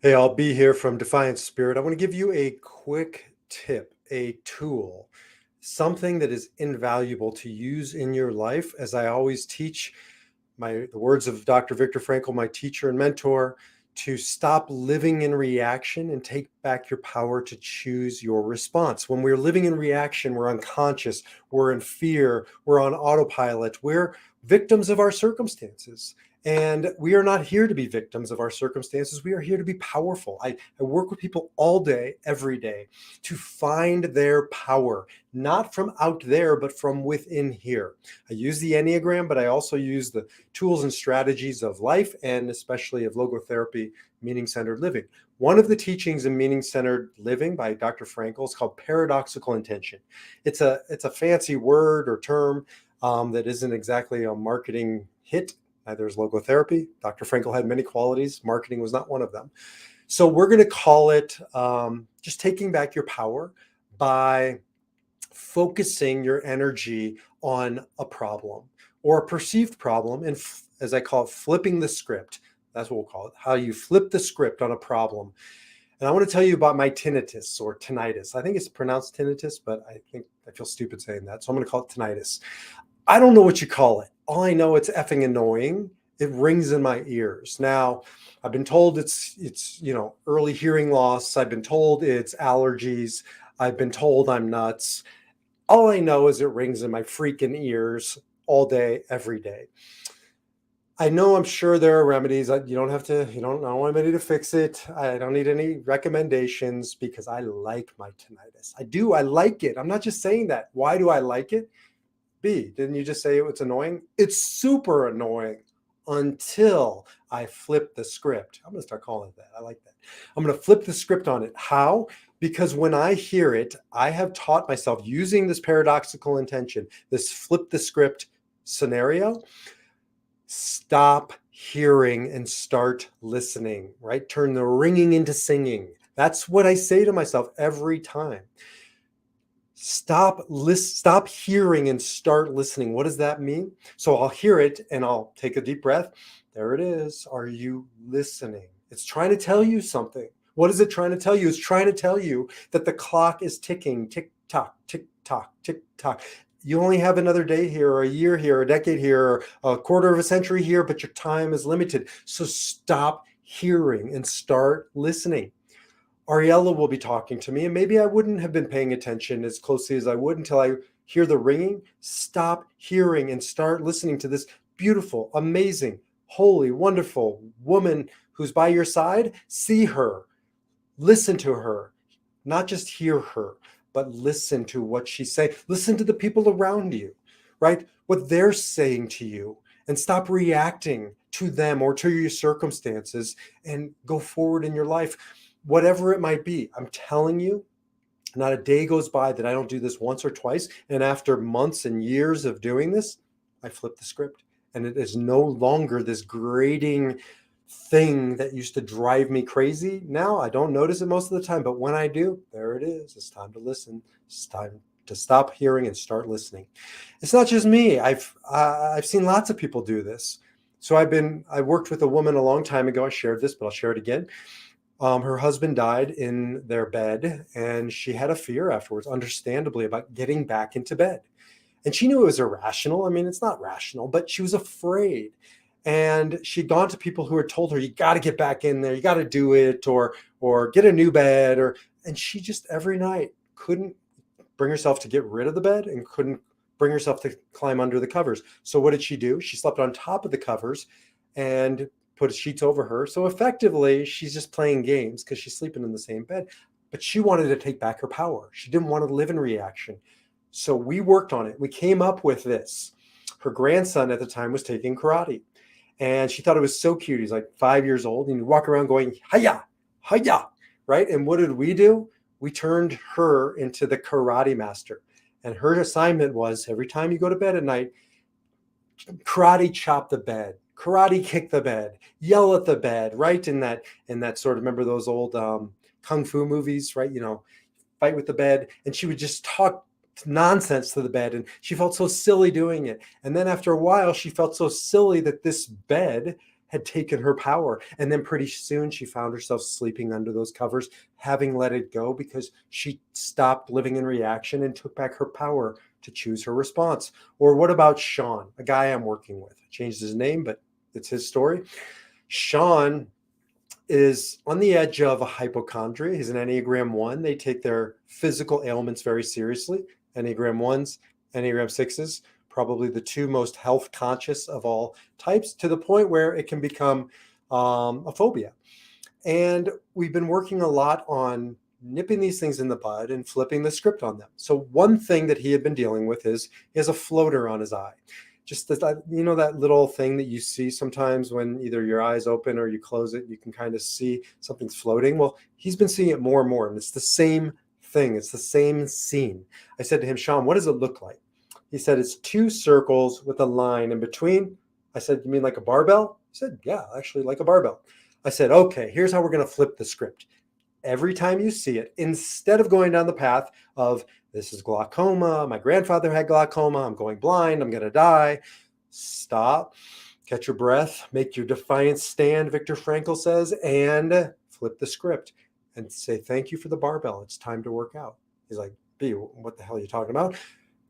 Hey, I'll be here from Defiant Spirit. I want to give you a quick tip, a tool, something that is invaluable to use in your life. As I always teach, the words of Dr. Viktor Frankl, my teacher and mentor, to stop living in reaction and take back your power to choose your response. When we're living in reaction, we're unconscious, we're in fear, we're on autopilot, we're victims of our circumstances. And we are not here to be victims of our circumstances. We are here to be powerful. I work with people all day, every day, to find their power, not from out there, but from within here. I use the Enneagram, but I also use the tools and strategies of life, and especially of logotherapy, meaning-centered living. One of the teachings in meaning-centered living by Dr. Frankl is called paradoxical intention. It's a fancy word or term that isn't exactly a marketing hit. Neither is logotherapy. Dr. Frankl had many qualities. Marketing was not one of them. So we're going to call it just taking back your power by focusing your energy on a problem or a perceived problem, and as I call it, flipping the script. That's what we'll call it, how you flip the script on a problem. And I want to tell you about my tinnitus or tinnitus. I think it's pronounced tinnitus, but I think I feel stupid saying that. So I'm going to call it tinnitus. I don't know what you call it. All I know, it's effing annoying. It rings in my ears. Now, I've been told it's early hearing loss. I've been told it's allergies. I've been told I'm nuts. All I know is it rings in my freaking ears all day, every day. I know, I'm sure there are remedies. I don't want anybody to fix it. I don't need any recommendations because I like my tinnitus. I like it. I'm not just saying that. Why do I like it? B, didn't you just say it's annoying? It's super annoying until I flip the script. I'm going to start calling it that. I like that. I'm going to flip the script on it. How? Because when I hear it, I have taught myself using this paradoxical intention, this flip the script scenario, stop hearing and start listening, right? Turn the ringing into singing. That's what I say to myself every time. Stop hearing and start listening. What does that mean? So I'll hear it and I'll take a deep breath. There it is. Are you listening? It's trying to tell you something. What is it trying to tell you? It's trying to tell you that the clock is ticking, tick tock, tick tock, tick tock. You only have another day here, or a year here, a decade here, or a quarter of a century here, but your time is limited. So stop hearing and start listening. Ariella will be talking to me, and maybe I wouldn't have been paying attention as closely as I would until I hear the ringing. Stop hearing and start listening to this beautiful, amazing, holy, wonderful woman who's by your side. See her, listen to her, not just hear her, but listen to what she's saying. Listen to the people around you, right? What they're saying to you, and stop reacting to them or to your circumstances and go forward in your life. Whatever it might be, I'm telling you, not a day goes by that I don't do this once or twice. And after months and years of doing this, I flip the script. And it is no longer this grating thing that used to drive me crazy. Now I don't notice it most of the time, but when I do, there it is. It's time to listen. It's time to stop hearing and start listening. It's not just me. I've seen lots of people do this. So I worked with a woman a long time ago. I shared this, but I'll share it again. Her husband died in their bed, and she had a fear afterwards, understandably, about getting back into bed. And she knew it was irrational. I mean, it's not rational, but she was afraid. And she'd gone to people who had told her, you got to get back in there, you got to do it, or get a new bed, and she just every night couldn't bring herself to get rid of the bed and couldn't bring herself to climb under the covers. So what did she do? She slept on top of the covers and put sheets over her. So effectively, she's just playing games because she's sleeping in the same bed. But she wanted to take back her power. She didn't want to live in reaction. So we worked on it. We came up with this. Her grandson at the time was taking karate. And she thought it was so cute. He's like 5 years old. And you walk around going, hiya, hiya, right? And what did we do? We turned her into the karate master. And her assignment was, every time you go to bed at night, karate chop the bed, karate kick the bed, yell at the bed, right? In that sort of, remember those old kung fu movies, right? Fight with the bed. And she would just talk nonsense to the bed, and she felt so silly doing it. And then after a while, she felt so silly that this bed had taken her power. And then pretty soon she found herself sleeping under those covers, having let it go because she stopped living in reaction and took back her power to choose her response. Or what about Sean, a guy I'm working with? I changed his name, but it's his story. Sean is on the edge of a hypochondria. He's an Enneagram 1. They take their physical ailments very seriously. Enneagram 1s, Enneagram 6s, probably the two most health conscious of all types, to the point where it can become a phobia. And we've been working a lot on nipping these things in the bud and flipping the script on them. So one thing that he had been dealing with is he has a floater on his eye. Just that, that little thing that you see sometimes when either your eyes open or you close it, you can kind of see something's floating. Well, he's been seeing it more and more, and it's the same thing. It's the same scene. I said to him, Sean, what does it look like? He said, it's two circles with a line in between. I said, you mean like a barbell? He said, yeah, actually like a barbell. I said, okay, here's how we're going to flip the script. Every time you see it, instead of going down the path of this is glaucoma, my grandfather had glaucoma, I'm going blind, I'm going to die, stop, catch your breath, make your defiant stand, Viktor Frankl says, and flip the script and say, thank you for the barbell. It's time to work out. He's like, B, what the hell are you talking about?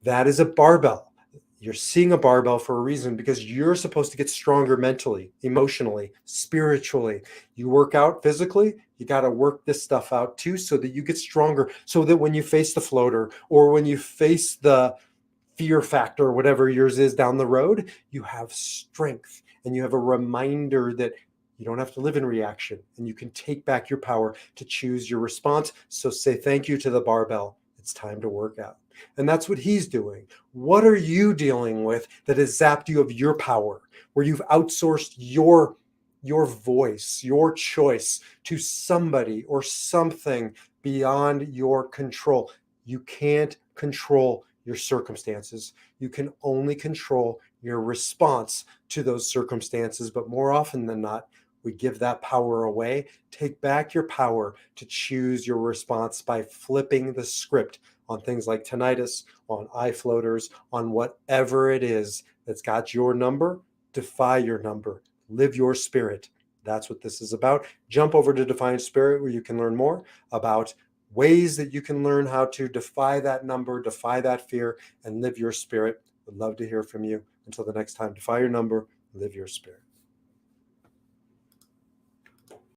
That is a barbell. You're seeing a barbell for a reason, because you're supposed to get stronger mentally, emotionally, spiritually. You work out physically, you got to work this stuff out too, so that you get stronger, so that when you face the floater or when you face the fear factor, whatever yours is down the road, you have strength and you have a reminder that you don't have to live in reaction and you can take back your power to choose your response. So say thank you to the barbell. It's time to work out. And that's what he's doing. What are you dealing with that has zapped you of your power, where you've outsourced your voice, your choice to somebody or something beyond your control? You can't control your circumstances. You can only control your response to those circumstances. But more often than not, we give that power away. Take back your power to choose your response by flipping the script on things like tinnitus, on eye floaters, on whatever it is that's got your number. Defy your number. Live your spirit. That's what this is about. Jump over to Define Spirit, where you can learn more about ways that you can learn how to defy that number, defy that fear, and live your spirit. Would love to hear from you. Until the next time, defy your number, live your spirit.